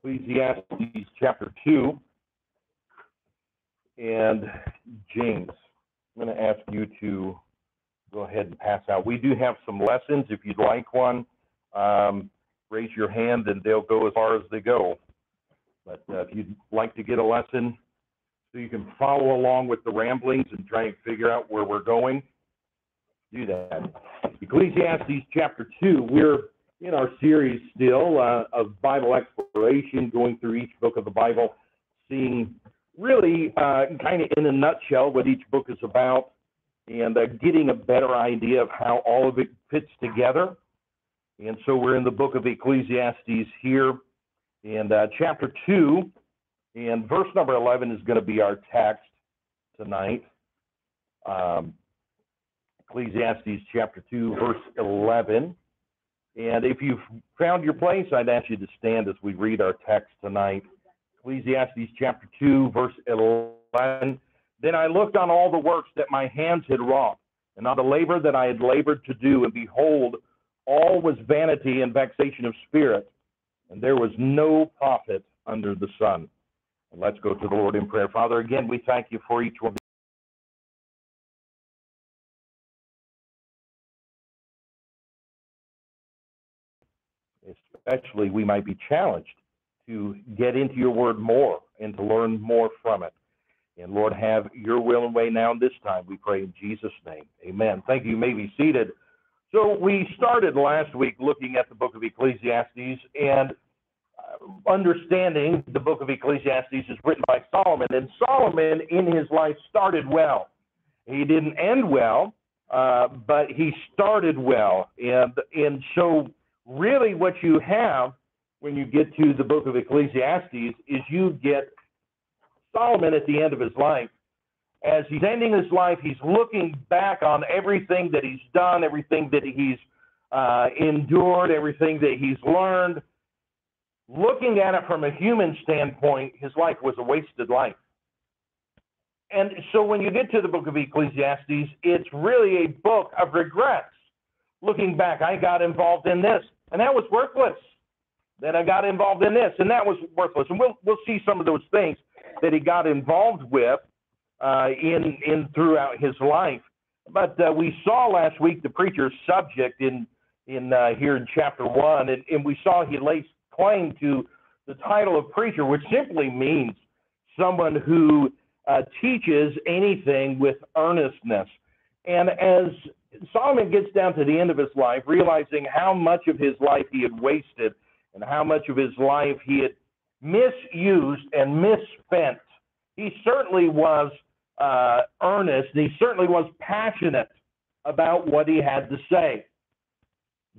Ecclesiastes chapter 2, and James. I'm going to ask you to go ahead and pass out. We do have some lessons. If you'd like one, raise your hand and they'll go as far as they go. But if you'd like to get a lesson so you can follow along with the ramblings and try and figure out where we're going, do that. Ecclesiastes chapter 2, we're in our series still of Bible exploration, going through each book of the Bible, seeing really kind of in a nutshell what each book is about, and getting a better idea of how all of it fits together. And so we're in the book of Ecclesiastes here, and chapter 2, and verse number 11 is going to be our text tonight. Ecclesiastes chapter 2, verse 11. And if you've found your place, I'd ask you to stand as we read our text tonight. Ecclesiastes chapter 2, verse 11. Then I looked on all the works that my hands had wrought, and on the labor that I had labored to do, and behold, all was vanity and vexation of spirit, and there was no profit under the sun. And let's go to the Lord in prayer. Father, again, we thank you for each one. Especially, we might be challenged to get into your word more and to learn more from it. And Lord, have your will and way now and this time, we pray in Jesus' name. Amen. Thank you. You may be seated. So we started last week looking at the book of Ecclesiastes, and understanding the book of Ecclesiastes is written by Solomon. And Solomon, in his life, started well. He didn't end well, but he started well. And so really what you have when you get to the book of Ecclesiastes is you get Solomon at the end of his life. As he's ending his life, he's looking back on everything that he's done, everything that he's endured, everything that he's learned. Looking at it from a human standpoint, his life was a wasted life. And so when you get to the book of Ecclesiastes, it's really a book of regrets. Looking back, I got involved in this, and that was worthless. Then I got involved in this, and that was worthless. And we'll see some of those things that he got involved with in throughout his life. But we saw last week the preacher's subject in here in chapter 1, and we saw he lays claim to the title of preacher, which simply means someone who teaches anything with earnestness. And as Solomon gets down to the end of his life, realizing how much of his life he had wasted and how much of his life he had misused and misspent, he certainly was earnest, and he certainly was passionate about what he had to say,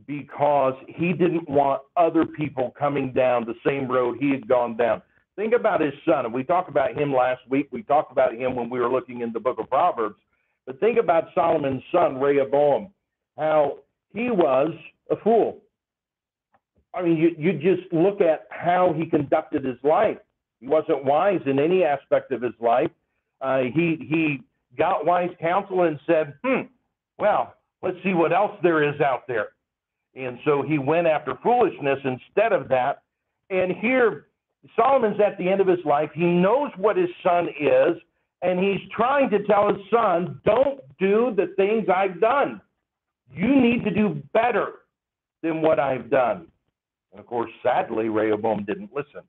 because he didn't want other people coming down the same road he had gone down. Think about his son, and we talked about him last week. We talked about him when we were looking in the book of Proverbs. But think about Solomon's son, Rehoboam, how he was a fool. I mean, you just look at how he conducted his life. He wasn't wise in any aspect of his life. He got wise counsel and said, well, let's see what else there is out there. And so he went after foolishness instead of that. And here, Solomon's at the end of his life. He knows what his son is, and he's trying to tell his son, don't do the things I've done. You need to do better than what I've done. And, of course, sadly, Rehoboam didn't listen.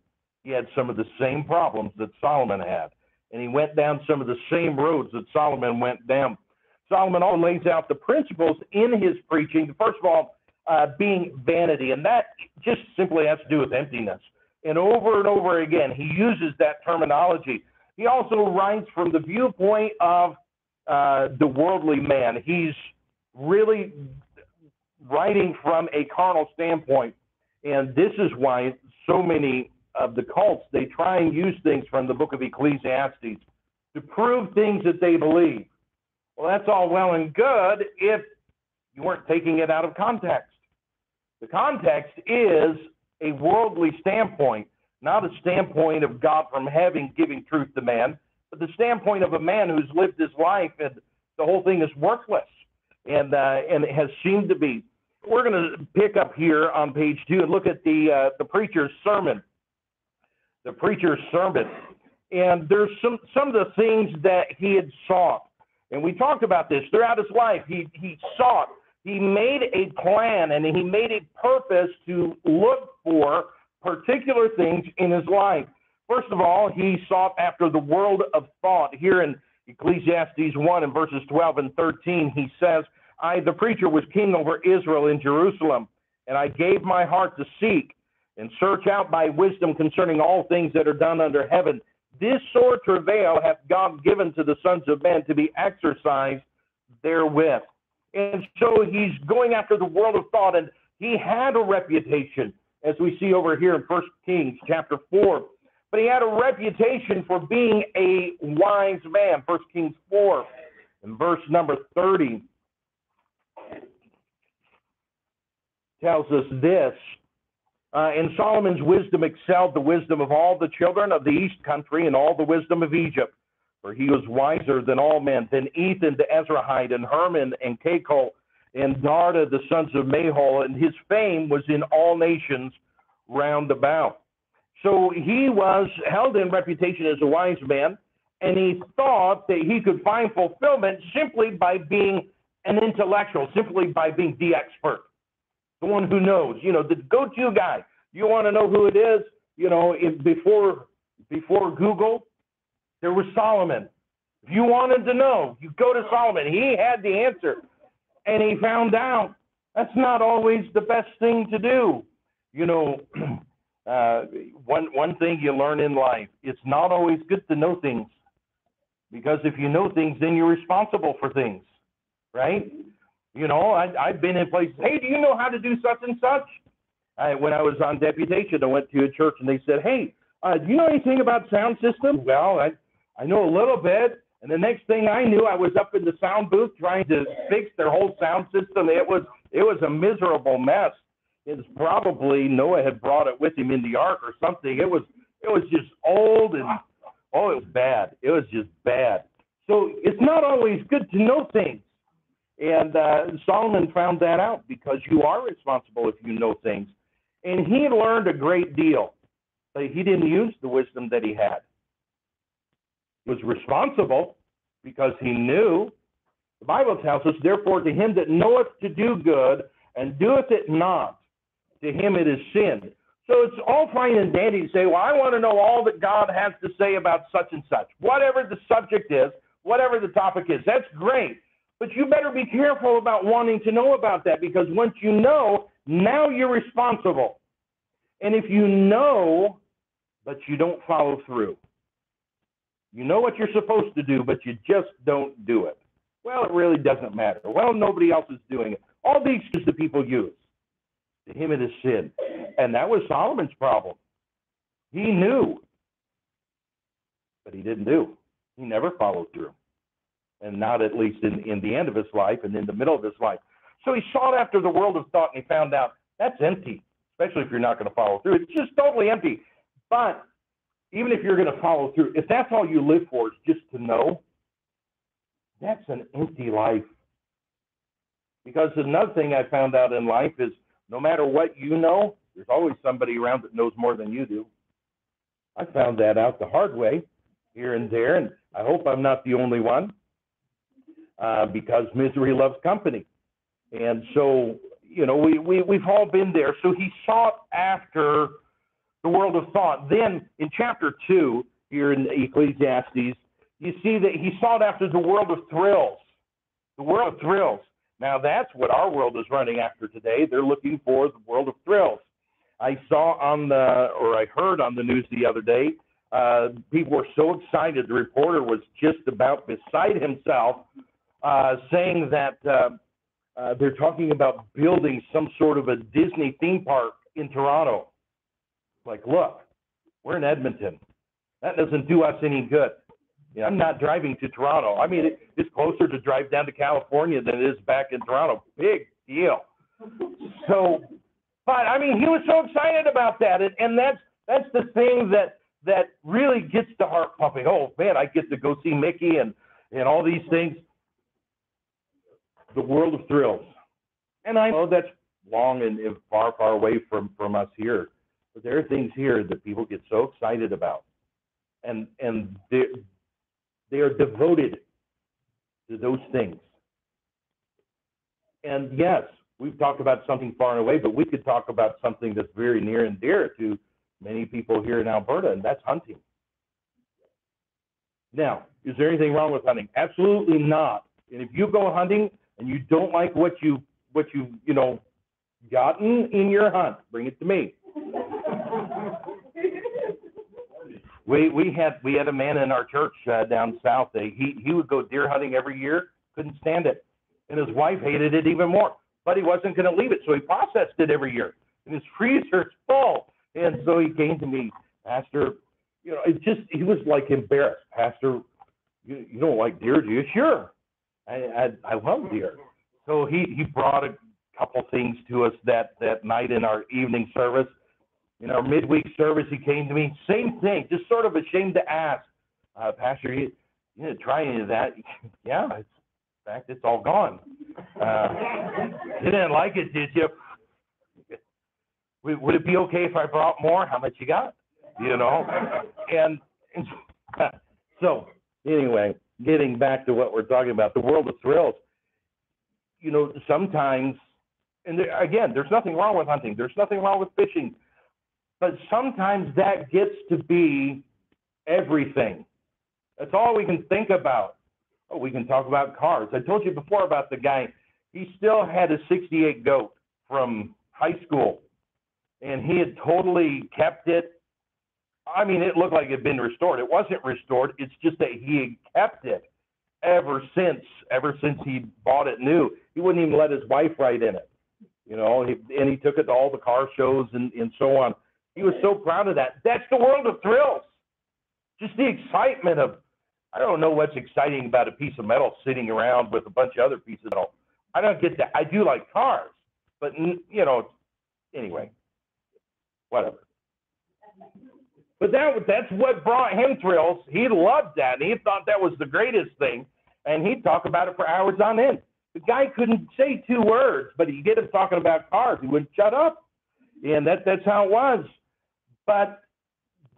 He had some of the same problems that Solomon had, and he went down some of the same roads that Solomon went down. Solomon also lays out the principles in his preaching. First of all, being vanity, and that just simply has to do with emptiness. And over again, he uses that terminology. He also writes from the viewpoint of the worldly man. He's really writing from a carnal standpoint, and this is why so many of the cults, they try and use things from the book of Ecclesiastes to prove things that they believe. Well, that's all well and good if you weren't taking it out of context. The context is a worldly standpoint, not a standpoint of God from heaven giving truth to man, but the standpoint of a man who's lived his life and the whole thing is worthless, and it has seemed to be. We're going to pick up here on page 2 and look at the preacher's sermon. the preacher's sermon. And there's some of the things that he had sought. And we talked about this throughout his life. He sought, he made a plan, and he made a purpose to look for particular things in his life. First of all, he sought after the world of thought. Here in Ecclesiastes 1 and verses 12 and 13, he says, I, the preacher, was king over Israel in Jerusalem, and I gave my heart to seek and search out by wisdom concerning all things that are done under heaven. This sore travail hath God given to the sons of men to be exercised therewith. And so he's going after the world of thought, and he had a reputation, as we see over here in 1 Kings chapter 4. But he had a reputation for being a wise man. 1 Kings 4 and verse number 30 tells us this. And Solomon's wisdom excelled the wisdom of all the children of the east country and all the wisdom of Egypt. For he was wiser than all men, than Ethan the Ezrahite, and Herman and Cakol, and Darda the sons of Mahol, and his fame was in all nations round about. So he was held in reputation as a wise man, and he thought that he could find fulfillment simply by being an intellectual, simply by being the expert, the one who knows, the go-to guy. You want to know who it is? Before Google, there was Solomon. If you wanted to know, you go to Solomon. He had the answer, and he found out that's not always the best thing to do. One thing you learn in life, it's not always good to know things, because if you know things, then you're responsible for things, right? I've been in places, hey, do you know how to do such and such? When I was on deputation, I went to a church, and they said, hey, do you know anything about sound system? Well, I know a little bit, and the next thing I knew, I was up in the sound booth trying to fix their whole sound system. It was a miserable mess. It's probably Noah had brought it with him in the ark or something. It was just old, and it was bad. It was just bad. So it's not always good to know things. And Solomon found that out, because you are responsible if you know things. And he learned a great deal. But he didn't use the wisdom that he had. He was responsible because he knew. The Bible tells us, therefore, to him that knoweth to do good and doeth it not, to him it is sin. So it's all fine and dandy to say, well, I want to know all that God has to say about such and such. Whatever the subject is, whatever the topic is, that's great. But you better be careful about wanting to know about that, because once you know, now you're responsible. And if you know, but you don't follow through, you know what you're supposed to do, but you just don't do it, well, it really doesn't matter. Well, nobody else is doing it. All the excuses that people use, to him it is sin. And that was Solomon's problem. He knew, but he didn't do. He never followed through. And not at least in the end of his life and in the middle of his life. So he sought after the world of thought, and he found out that's empty, especially if you're not going to follow through. It's just totally empty. But even if you're going to follow through, if that's all you live for is just to know, that's an empty life. Because another thing I found out in life is no matter what you know, there's always somebody around that knows more than you do. I found that out the hard way here and there, and I hope I'm not the only one. Because misery loves company. And so, we've all been there. So he sought after the world of thought. Then in chapter 2, here in Ecclesiastes, you see that he sought after the world of thrills. The world of thrills. Now, that's what our world is running after today. They're looking for the world of thrills. I heard on the news the other day, people were so excited. The reporter was just about beside himself, saying that they're talking about building some sort of a Disney theme park in Toronto. Like, look, we're in Edmonton. That doesn't do us any good. I'm not driving to Toronto. I mean, it's closer to drive down to California than it is back in Toronto. Big deal. So, but I mean, he was so excited about that, and that's the thing that really gets the heart pumping. Oh man, I get to go see Mickey and all these things. The world of thrills. And I know that's long and far, far away from us here. But there are things here that people get so excited about, and they are devoted to those things. And yes, we've talked about something far and away, but we could talk about something that's very near and dear to many people here in Alberta, and that's hunting. Now, is there anything wrong with hunting? Absolutely not. And if you go hunting and you don't like what you gotten in your hunt, bring it to me. We had a man in our church down south. He would go deer hunting every year, couldn't stand it, and his wife hated it even more. But he wasn't going to leave it, so he processed it every year, and his freezer's full. And so he came to me, Pastor. He was like embarrassed. Pastor, you don't like deer, do you? Sure, I love deer. So he brought a couple things to us that night in our evening service. In our midweek service, he came to me, same thing, just sort of ashamed to ask, Pastor, you didn't try any of that? Yeah, in fact, it's all gone. You didn't like it, did you? Would it be okay if I brought more? How much you got? And so anyway, getting back to what we're talking about, the world of thrills. Sometimes, and again, there's nothing wrong with hunting. There's nothing wrong with fishing. But sometimes that gets to be everything. That's all we can think about. Oh, we can talk about cars. I told you before about the guy. He still had a 68 goat from high school, and he had totally kept it. I mean, it looked like it had been restored. It wasn't restored. It's just that he had kept it ever since he bought it new. He wouldn't even let his wife ride in it, and he took it to all the car shows and so on. He was so proud of that. That's the world of thrills. Just the excitement of, I don't know what's exciting about a piece of metal sitting around with a bunch of other pieces of metal. I don't get that. I do like cars, but, anyway, whatever. But that's what brought him thrills. He loved that, and he thought that was the greatest thing, and he'd talk about it for hours on end. The guy couldn't say 2 words, but he'd get him talking about cars. He wouldn't shut up, and that's how it was. But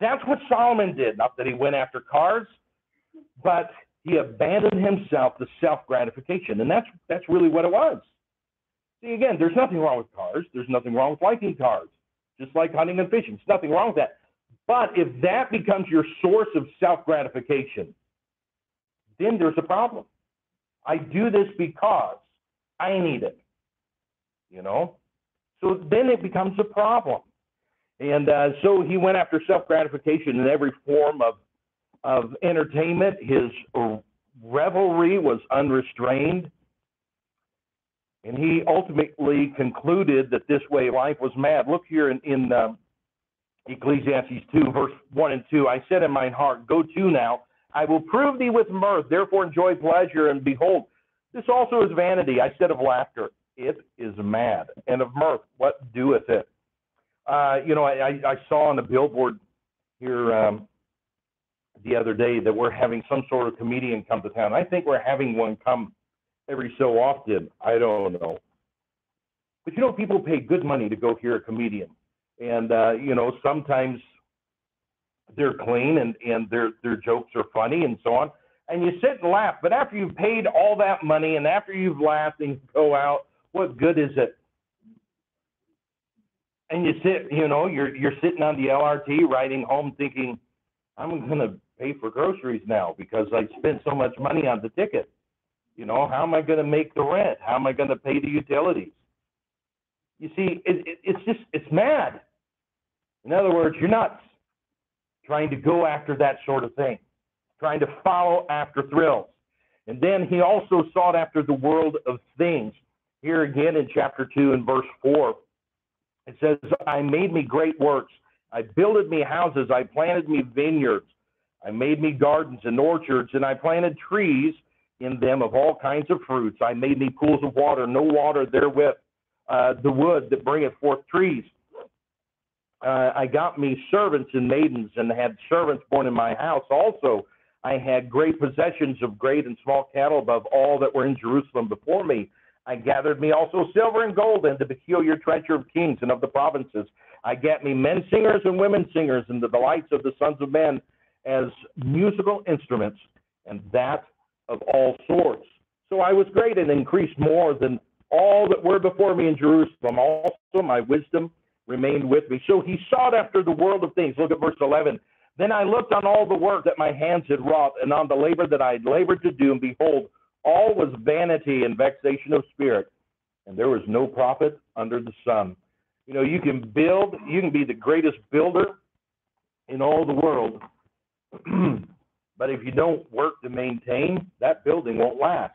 that's what Solomon did. Not that he went after cars, but he abandoned himself to self-gratification, and that's really what it was. See, again, there's nothing wrong with cars. There's nothing wrong with liking cars, just like hunting and fishing. There's nothing wrong with that. But if that becomes your source of self-gratification, then there's a problem. I do this because I need it, So then it becomes a problem. And so he went after self-gratification in every form of entertainment. His revelry was unrestrained. And he ultimately concluded that this way life was mad. Look here in Ecclesiastes 2, verse 1 and 2. I said in mine heart, go to now. I will prove thee with mirth. Therefore enjoy pleasure. And behold, this also is vanity. I said of laughter, it is mad. And of mirth, what doeth it? I saw on a billboard here the other day that we're having some sort of comedian come to town. I think we're having one come every so often. I don't know. But, people pay good money to go hear a comedian. And, sometimes they're clean and their jokes are funny and so on. And you sit and laugh. But after you've paid all that money and after you've laughed and you go out, what good is it? And you sit, you're sitting on the LRT riding home thinking, I'm going to pay for groceries now because I spent so much money on the ticket. How am I going to make the rent? How am I going to pay the utilities? You see, it's mad. In other words, you're nuts trying to go after that sort of thing, trying to follow after thrills. And then he also sought after the world of things. Here again in chapter 2 and verse 4, it says, I made me great works. I builded me houses. I planted me vineyards. I made me gardens and orchards, and I planted trees in them of all kinds of fruits. I made me pools of water, no water therewith, the wood that bringeth forth trees. I got me servants and maidens, and had servants born in my house. Also, I had great possessions of great and small cattle above all that were in Jerusalem before me. I gathered me also silver and gold and the peculiar treasure of kings and of the provinces. I get me men singers and women singers, and the delights of the sons of men as musical instruments, and that of all sorts. So I was great and increased more than all that were before me in Jerusalem. Also my wisdom remained with me. So he sought after the world of things. Look at verse 11. Then I looked on all the work that my hands had wrought, and on the labor that I had labored to do, and behold, all was vanity and vexation of spirit, and there was no profit under the sun. You know, you can build, you can be the greatest builder in all the world, but if you don't work to maintain, that building won't last.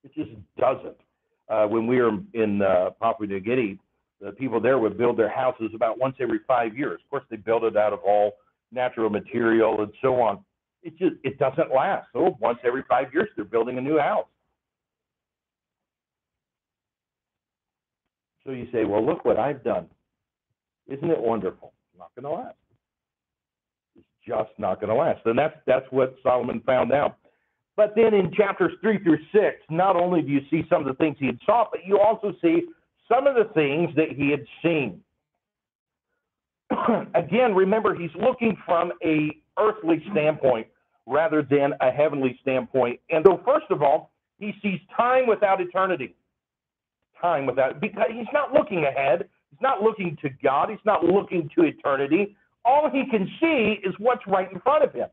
It just doesn't. When we were in Papua New Guinea, the people there would build their houses about once every 5 years. Of course, they build it out of all natural material and so on. It doesn't last. So once every 5 years, they're building a new house. So you say, well, look what I've done. Isn't it wonderful? It's not going to last. It's just not going to last. And that's what Solomon found out. But then in chapters 3 through 6, not only do you see some of the things he had sought, but you also see some of the things that he had seen. Again, remember, he's looking from a earthly standpoint rather than a heavenly standpoint. And so, first of all, he sees time without eternity. Time without, because he's not looking ahead. He's not looking to God. He's not looking to eternity. All he can see is what's right in front of him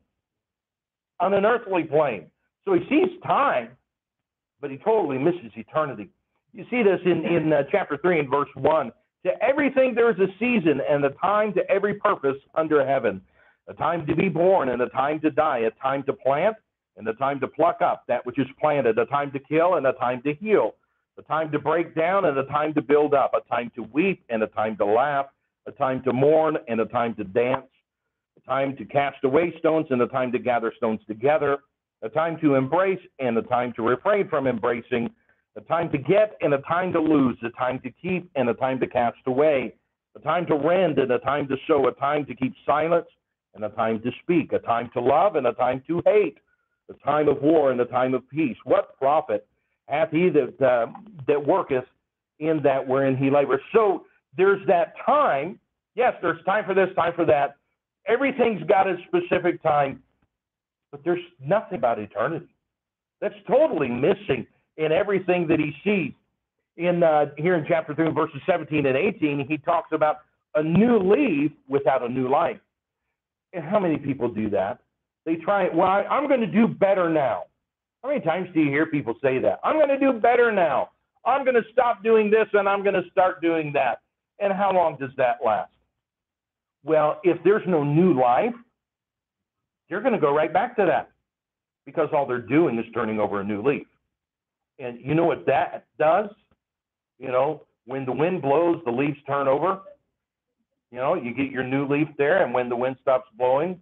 on an earthly plane. So he sees time, but he totally misses eternity. You see this in chapter 3 and verse 1. To everything there is a season and a time to every purpose under heaven, a time to be born and a time to die, a time to plant and a time to pluck up that which is planted, a time to kill and a time to heal, a time to break down and a time to build up, a time to weep and a time to laugh, a time to mourn and a time to dance, a time to cast away stones and a time to gather stones together, a time to embrace and a time to refrain from embracing, a time to get and a time to lose, a time to keep and a time to cast away, a time to rend and a time to sow, a time to keep silence and a time to speak, a time to love and a time to hate, a time of war and a time of peace. What profit hath he that worketh in that wherein he labors? So there's that time. Yes, there's time for this, time for that. Everything's got a specific time, but there's nothing about eternity. That's totally missing in everything that he sees. Here in chapter 3, verses 17 and 18, he talks about a new leaf without a new life. And how many people do that? They try, well, I'm going to do better now. How many times do you hear people say that? I'm going to do better now. I'm going to stop doing this and I'm going to start doing that. And how long does that last? Well, if there's no new life, you're going to go right back to that because all they're doing is turning over a new leaf. And you know what that does? You know, when the wind blows, the leaves turn over. You know, you get your new leaf there, and when the wind stops blowing,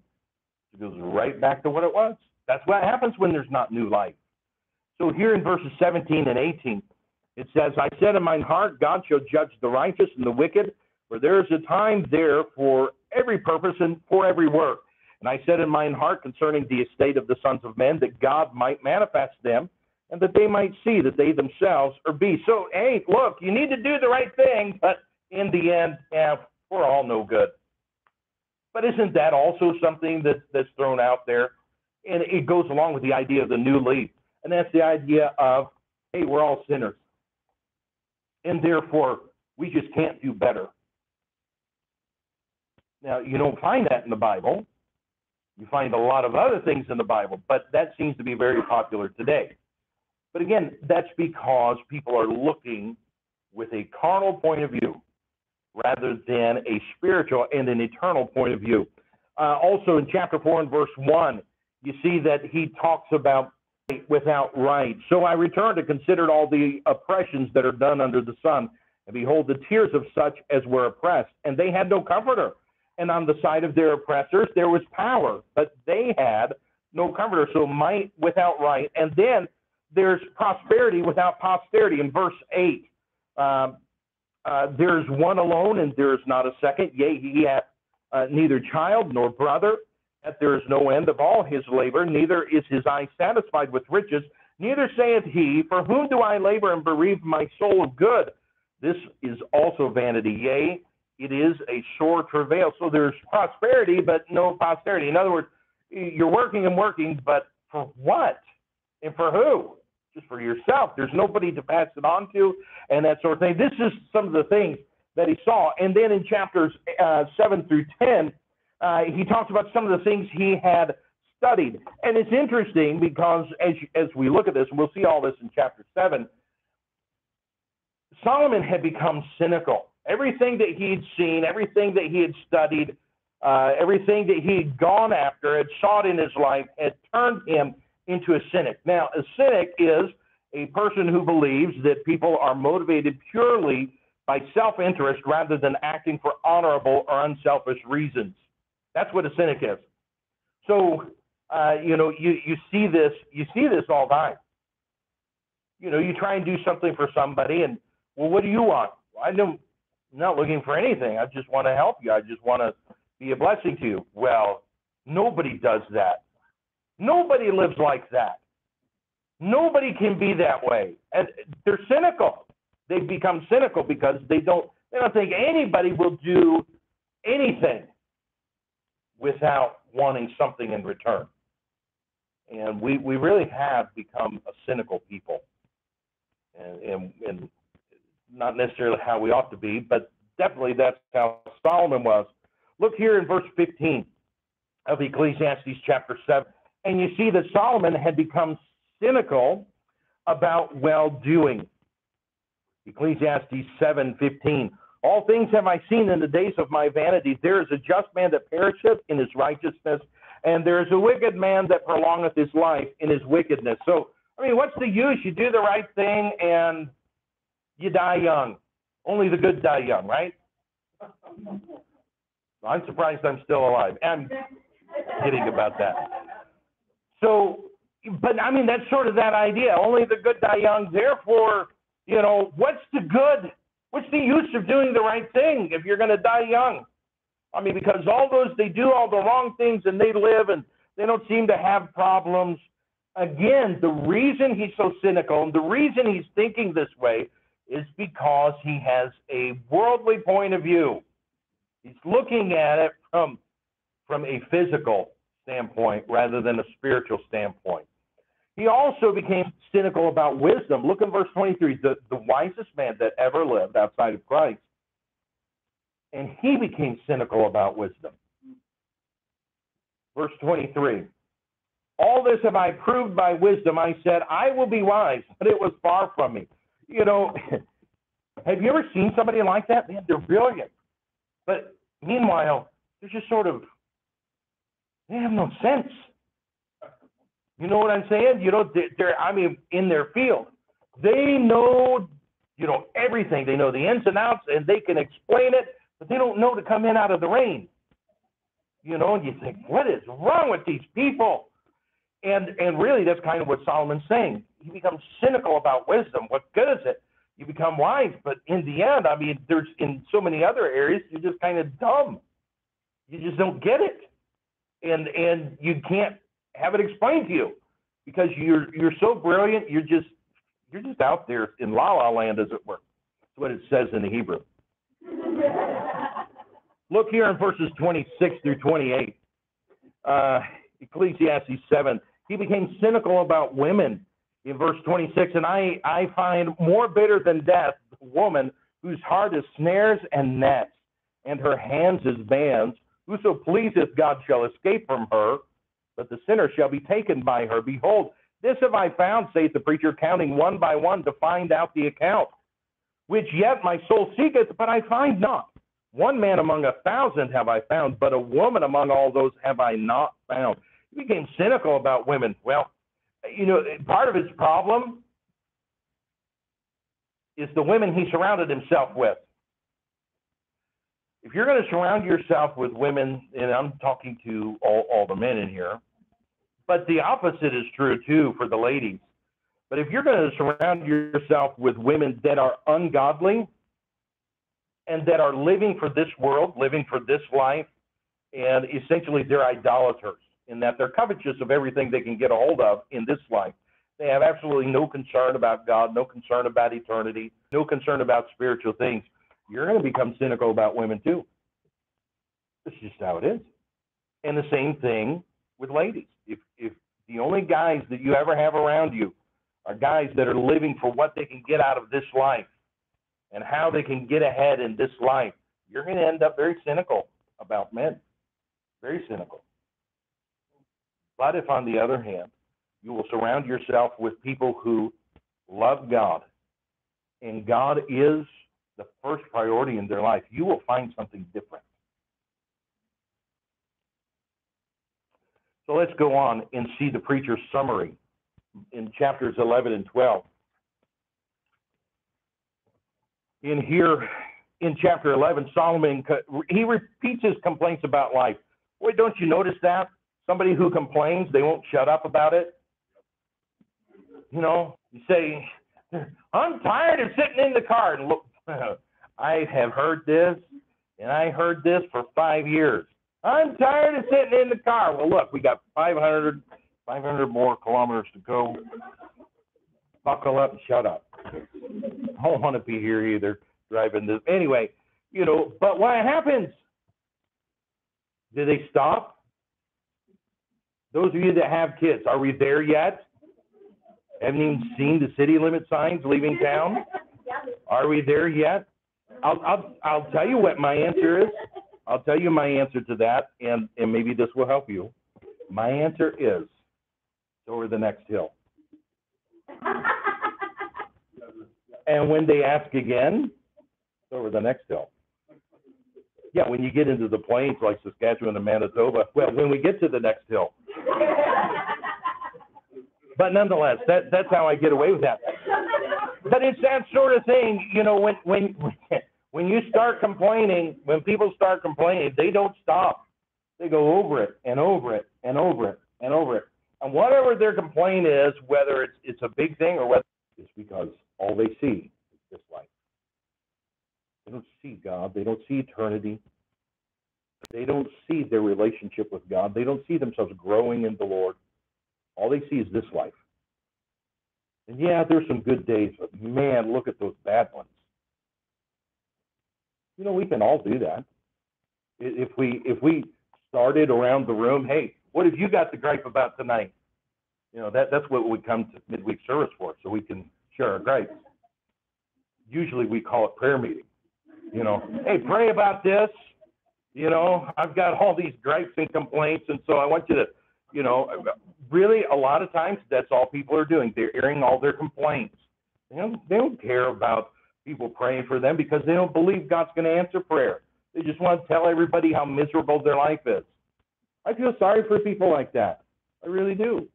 it goes right back to what it was. That's what happens when there's not new life. So here in verses 17 and 18, it says, I said in mine heart, God shall judge the righteous and the wicked, for there is a time there for every purpose and for every work. And I said in mine heart concerning the estate of the sons of men, that God might manifest them, and that they might see that they themselves are beasts. So, hey, look, you need to do the right thing, but in the end, we're all no good. But isn't that also something that's thrown out there? And it goes along with the idea of the new leaf. And that's the idea of, hey, we're all sinners. And therefore, we just can't do better. Now, you don't find that in the Bible. You find a lot of other things in the Bible, but that seems to be very popular today. But again, that's because people are looking with a carnal point of view rather than a spiritual and an eternal point of view. Also in chapter 4 and verse 1, you see that he talks about without right. So I returned and considered all the oppressions that are done under the sun, and behold, the tears of such as were oppressed, and they had no comforter. And on the side of their oppressors there was power, but they had no comforter. So might without right. And then there's prosperity without posterity. In verse 8, there's one alone, and there is not a second. Yea, he hath neither child nor brother, that there is no end of all his labor, neither is his eye satisfied with riches. Neither saith he, for whom do I labor and bereave my soul of good? This is also vanity. Yea, it is a sore travail. So there's prosperity, but no posterity. In other words, you're working and working, but for what? And for who? Just for yourself. There's nobody to pass it on to, and that sort of thing. This is some of the things that he saw. And then in chapters 7 through 10, he talks about some of the things he had studied. And it's interesting because as we look at this, and we'll see all this in chapter 7, Solomon had become cynical. Everything that he'd seen, everything that he had studied, everything that he'd gone after, had sought in his life, had turned him into a cynic. Now, a cynic is a person who believes that people are motivated purely by self-interest rather than acting for honorable or unselfish reasons. That's what a cynic is. So, you see this all the time. You try and do something for somebody, and well, what do you want? Well, I'm not looking for anything. I just want to help you. I just want to be a blessing to you. Well, nobody does that. Nobody lives like that. Nobody can be that way. And they're cynical. They've become cynical because they don't think anybody will do anything without wanting something in return. And we really have become a cynical people. And not necessarily how we ought to be, but definitely that's how Solomon was. Look here in verse 15 of Ecclesiastes chapter 7, and you see that Solomon had become cynical about well-doing. Ecclesiastes 7:15. All things have I seen in the days of my vanity. There is a just man that perisheth in his righteousness, and there is a wicked man that prolongeth his life in his wickedness. So, what's the use? You do the right thing and you die young. Only the good die young, right? I'm surprised I'm still alive. I'm kidding about that. So, but that's sort of that idea. Only the good die young. Therefore, what's the good? What's the use of doing the right thing if you're going to die young? Because they do all the wrong things and they live and they don't seem to have problems. Again, the reason he's so cynical and the reason he's thinking this way is because he has a worldly point of view. He's looking at it from a physical standpoint rather than a spiritual standpoint. He also became cynical about wisdom. Look in verse 23, the wisest man that ever lived outside of Christ. And he became cynical about wisdom. Verse 23, all this have I proved by wisdom. I said, I will be wise, but it was far from me. Have you ever seen somebody like that? Man, they're brilliant. But meanwhile, they're just they have no sense. You know what I'm saying? They're in their field. They know, everything. They know the ins and outs, and they can explain it, but they don't know to come in out of the rain. And you think, what is wrong with these people? And really, that's kind of what Solomon's saying. He becomes cynical about wisdom. What good is it? You become wise, but in the end, there's in so many other areas, you're just kind of dumb. You just don't get it, and you can't have it explained to you because you're so brilliant. You're just out there in la la land, as it were. That's what it says in the Hebrew. Look here in verses 26 through 28. Ecclesiastes 7. He became cynical about women. In verse 26, and I find more bitter than death the woman whose heart is snares and nets, and her hands is bands. Whoso pleaseth God shall escape from her, but the sinner shall be taken by her. Behold, this have I found, saith the preacher, counting one by one to find out the account, which yet my soul seeketh, but I find not. One man among 1,000 have I found, but a woman among all those have I not found. He became cynical about women. Well, part of his problem is the women he surrounded himself with. If you're going to surround yourself with women, and I'm talking to all the men in here, but the opposite is true too for the ladies. But if you're going to surround yourself with women that are ungodly and that are living for this world, living for this life, and essentially they're idolaters, in that they're covetous of everything they can get a hold of in this life. They have absolutely no concern about God, no concern about eternity, no concern about spiritual things. you're going to become cynical about women too. That's just how it is. And the same thing with ladies. If the only guys that you ever have around you are guys that are living for what they can get out of this life and how they can get ahead in this life, you're going to end up very cynical about men. Very cynical. But if, on the other hand, you will surround yourself with people who love God, and God is the first priority in their life, you will find something different. So let's go on and see the preacher's summary in chapters 11 and 12. In chapter 11, Solomon, he repeats his complaints about life. Boy, don't you notice that? Somebody who complains, they won't shut up about it. You know, you say, I'm tired of sitting in the car. And look, I have heard this, and I heard this for 5 years. I'm tired of sitting in the car. Well, look, we got 500 more kilometers to go. Buckle up and shut up. I don't want to be here either, driving this. Anyway, you know, but what happens? Do they stop? Those of you that have kids, are we there yet? Haven't even seen the city limit signs leaving town? Are we there yet? I'll tell you what my answer is. I'll tell you my answer to that, and maybe this will help you. My answer is, it's over the next hill. And when they ask again, it's over the next hill. Yeah, when you get into the plains like Saskatchewan and Manitoba, well, when we get to the next hill. But nonetheless, that's how I get away with that. But it's that sort of thing, you know, when you start complaining, when people start complaining, they don't stop. They go over it and over it and over it and over it. And whatever their complaint is, whether it's a big thing or whether it's because all they see is this life. They don't see God. They don't see eternity. They don't see their relationship with God. They don't see themselves growing in the Lord. All they see is this life. And yeah, there's some good days, but man, look at those bad ones. You know, we can all do that. If we started around the room, hey, what have you got to gripe about tonight? You know, that's what we come to midweek service for, so we can share our gripes. Usually we call it prayer meeting. You know, hey, pray about this. You know, I've got all these gripes and complaints, and so I want you to, you know, really a lot of times that's all people are doing. They're airing all their complaints. They don't care about people praying for them because they don't believe God's going to answer prayer. They just want to tell everybody how miserable their life is. I feel sorry for people like that. I really do.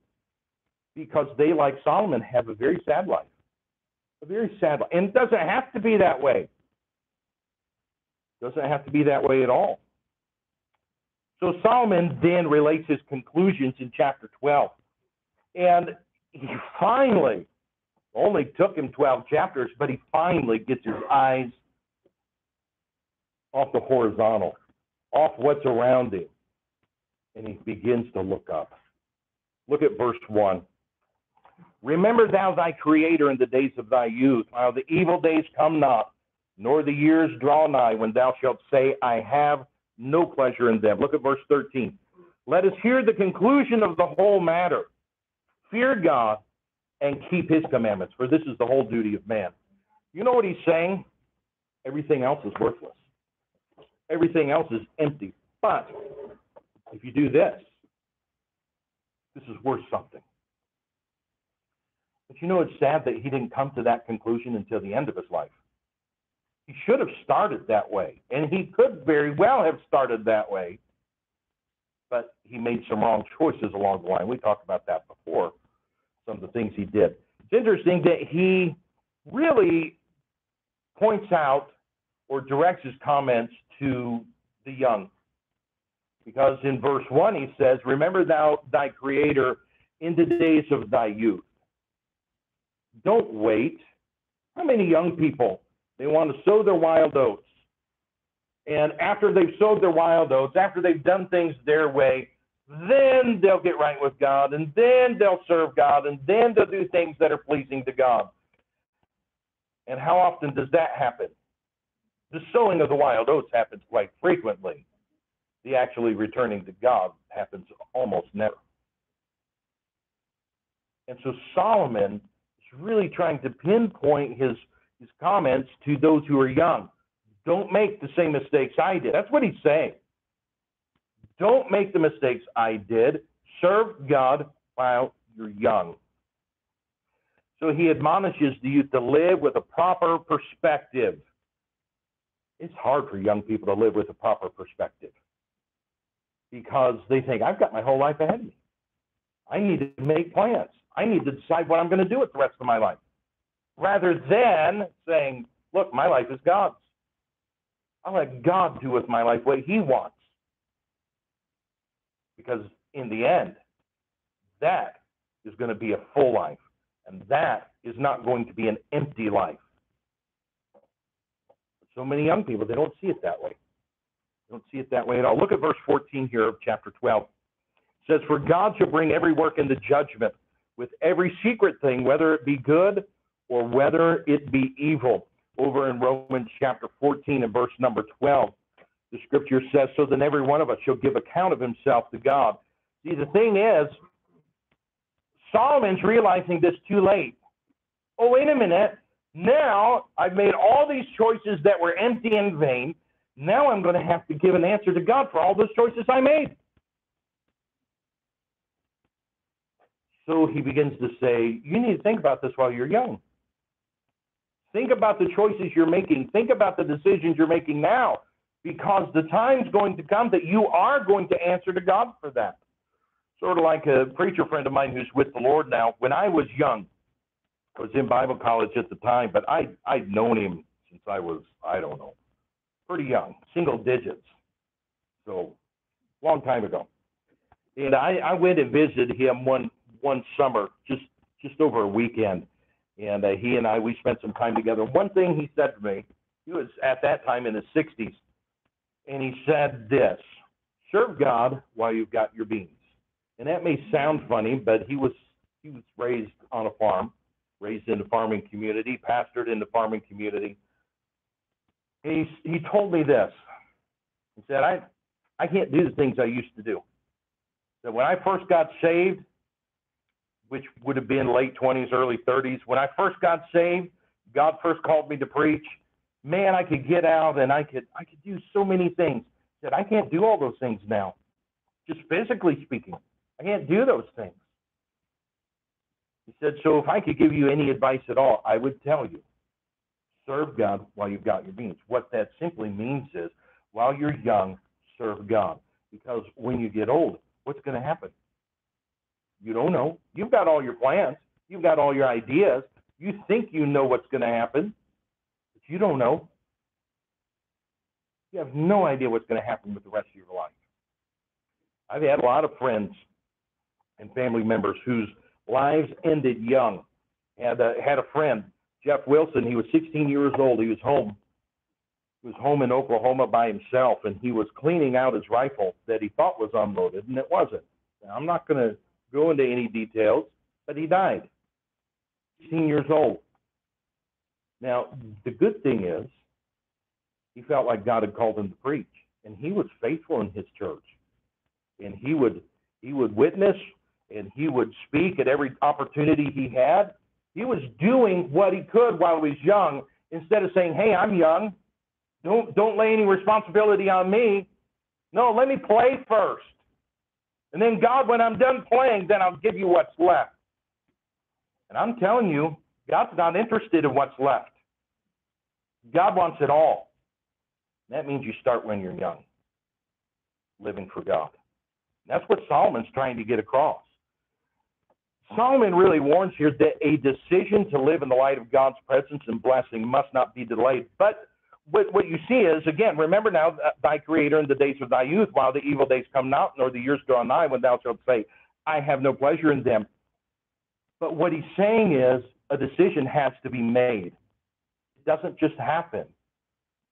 Because they, like Solomon, have a very sad life. A very sad life. And it doesn't have to be that way. It doesn't have to be that way at all. So Solomon then relates his conclusions in chapter 12. And he finally, only took him 12 chapters, but he finally gets his eyes off the horizontal, off what's around him. And he begins to look up. Look at verse 1. Remember thou thy Creator in the days of thy youth, while the evil days come not, nor the years draw nigh, when thou shalt say, I have no pleasure in them. Look at verse 13. Let us hear the conclusion of the whole matter. Fear God and keep his commandments, for this is the whole duty of man. You know what he's saying? Everything else is worthless. Everything else is empty. But if you do this, this is worth something. But you know, it's sad that he didn't come to that conclusion until the end of his life. He should have started that way, and he could very well have started that way, but he made some wrong choices along the line. We talked about that before, some of the things he did. It's interesting that he really points out or directs his comments to the young, because in verse 1 he says, remember thou thy Creator in the days of thy youth. Don't wait. How many young people, they want to sow their wild oats, and after they've sowed their wild oats, after they've done things their way, then they'll get right with God, and then they'll serve God, and then they'll do things that are pleasing to God. And how often does that happen? The sowing of the wild oats happens quite frequently. The actually returning to God happens almost never. And so Solomon is really trying to pinpoint his comments to those who are young. Don't make the same mistakes I did. That's what he's saying. Don't make the mistakes I did. Serve God while you're young. So he admonishes the youth to live with a proper perspective. It's hard for young people to live with a proper perspective because they think, I've got my whole life ahead of me. I need to make plans. I need to decide what I'm going to do with the rest of my life. Rather than saying, look, my life is God's. I'll let God do with my life what he wants. Because in the end, that is going to be a full life. And that is not going to be an empty life. So many young people, they don't see it that way. They don't see it that way at all. Look at verse 14 here of chapter 12. It says, for God shall bring every work into judgment with every secret thing, whether it be good or whether it be evil. Over in Romans chapter 14 and verse number 12, the scripture says, so then every one of us shall give account of himself to God. See, the thing is, Solomon's realizing this too late. Oh, wait a minute. Now I've made all these choices that were empty and vain. Now I'm going to have to give an answer to God for all those choices I made. So he begins to say, you need to think about this while you're young. Think about the choices you're making. Think about the decisions you're making now, because the time's going to come that you are going to answer to God for that. Sort of like a preacher friend of mine who's with the Lord now. When I was young, I was in Bible college at the time, but I'd known him since I was, I don't know, pretty young, single digits. So, long time ago. And I went and visited him one summer, just over a weekend. And he and we spent some time together. One thing he said to me, he was at that time in his 60s, and he said this, serve God while you've got your beans. And that may sound funny, but he was raised on a farm, raised in the farming community, pastored in the farming community. And he told me this. He said, I can't do the things I used to do. So when I first got saved, which would have been late 20s, early 30s, when I first got saved, God first called me to preach. Man, I could get out and I could do so many things. He said, I can't do all those things now, just physically speaking. I can't do those things. He said, so if I could give you any advice at all, I would tell you, serve God while you've got your beans. What that simply means is, while you're young, serve God. Because when you get old, what's going to happen? You don't know. You've got all your plans. You've got all your ideas. You think you know what's going to happen, but you don't know. You have no idea what's going to happen with the rest of your life. I've had a lot of friends and family members whose lives ended young. Had a friend, Jeff Wilson. He was 16 years old. He was home. He was home in Oklahoma by himself, and he was cleaning out his rifle that he thought was unloaded, and it wasn't. Now, I'm not going to go into any details, but he died, 16 years old. Now, the good thing is, he felt like God had called him to preach, and he was faithful in his church, and he would witness, and he would speak at every opportunity he had. He was doing what he could while he was young, instead of saying, hey, I'm young, don't lay any responsibility on me. No, let me play first. And then, God, when I'm done playing, then I'll give you what's left. And I'm telling you, God's not interested in what's left. God wants it all. That means you start when you're young, living for God. And that's what Solomon's trying to get across. Solomon really warns here that a decision to live in the light of God's presence and blessing must not be delayed. But what you see is, again, remember now thy Creator in the days of thy youth, while the evil days come not, nor the years draw nigh, when thou shalt say, I have no pleasure in them. But what he's saying is a decision has to be made. It doesn't just happen.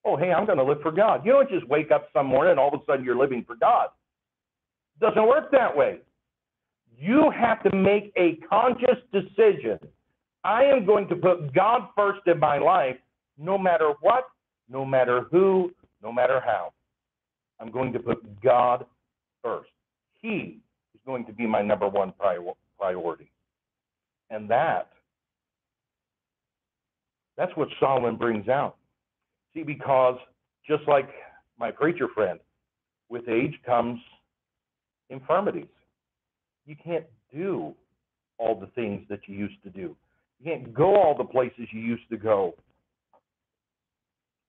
Oh, hey, I'm going to live for God. You don't just wake up some morning and all of a sudden you're living for God. It doesn't work that way. You have to make a conscious decision. I am going to put God first in my life, no matter what, no matter who, no matter how. I'm going to put God first. He is going to be my number one priority. And that's what Solomon brings out. See, because just like my preacher friend, with age comes infirmities. You can't do all the things that you used to do. You can't go all the places you used to go.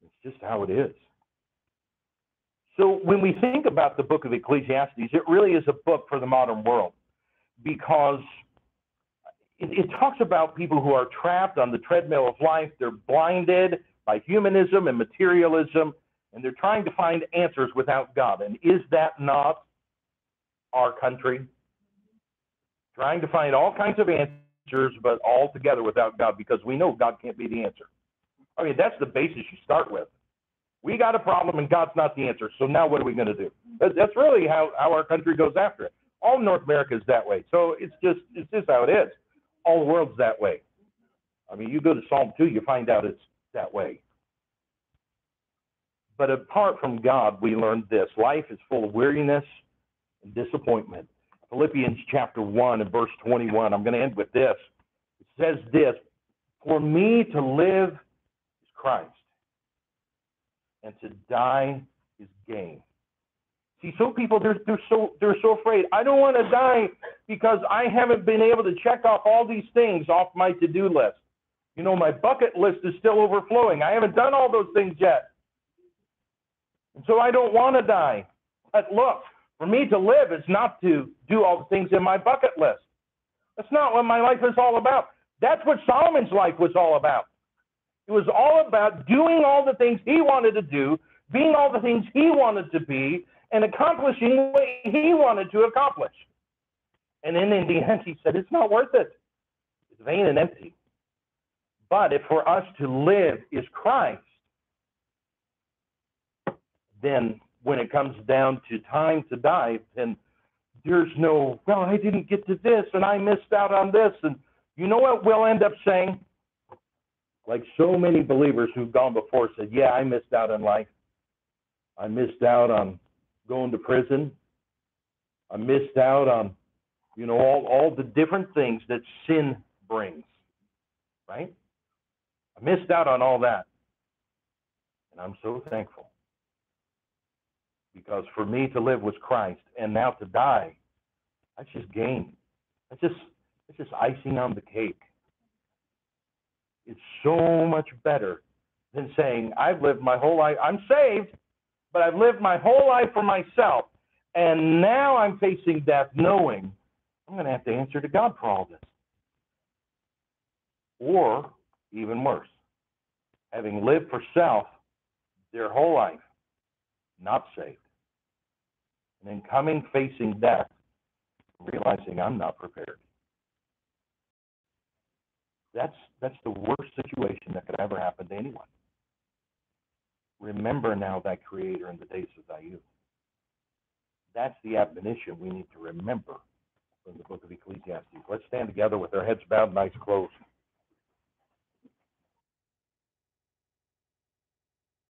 It's just how it is. So when we think about the book of Ecclesiastes, it really is a book for the modern world, because it talks about people who are trapped on the treadmill of life. They're blinded by humanism and materialism, and they're trying to find answers without God. And is that not our country? Trying to find all kinds of answers, but all together without God, because we know God can't be the answer. I mean, that's the basis you start with. We got a problem and God's not the answer, so now what are we going to do? That's really how our country goes after it. All North America is that way. So it's just how it is. All the world's that way. I mean, you go to Psalm 2, you find out it's that way. But apart from God, we learned this. Life is full of weariness and disappointment. Philippians chapter 1 and verse 21, I'm going to end with this. It says this, for me to live is Christ, and to die is gain. See, some people, they're so afraid. I don't want to die because I haven't been able to check off all these things off my to-do list. You know, my bucket list is still overflowing. I haven't done all those things yet. And so I don't want to die. But look, for me to live is not to do all the things in my bucket list. That's not what my life is all about. That's what Solomon's life was all about. It was all about doing all the things he wanted to do, being all the things he wanted to be, and accomplishing what he wanted to accomplish. And then in the end, he said, it's not worth it. It's vain and empty. But if for us to live is Christ, then when it comes down to time to die, then there's no, well, I didn't get to this, and I missed out on this. And you know what we'll end up saying? Like so many believers who've gone before said, yeah, I missed out on life. I missed out on going to prison. I missed out on, you know, all the different things that sin brings, right? I missed out on all that. And I'm so thankful. Because for me to live was Christ, and now to die, that's just gain. That's just icing on the cake. It's so much better than saying, I've lived my whole life, I'm saved, but I've lived my whole life for myself, and now I'm facing death knowing I'm going to have to answer to God for all this. Or, even worse, having lived for self their whole life, not saved. And then coming, facing death, realizing I'm not prepared. That's the worst situation that could ever happen to anyone. Remember now thy Creator in the days of thy youth. That's the admonition we need to remember from the book of Ecclesiastes. Let's stand together with our heads bowed and eyes closed.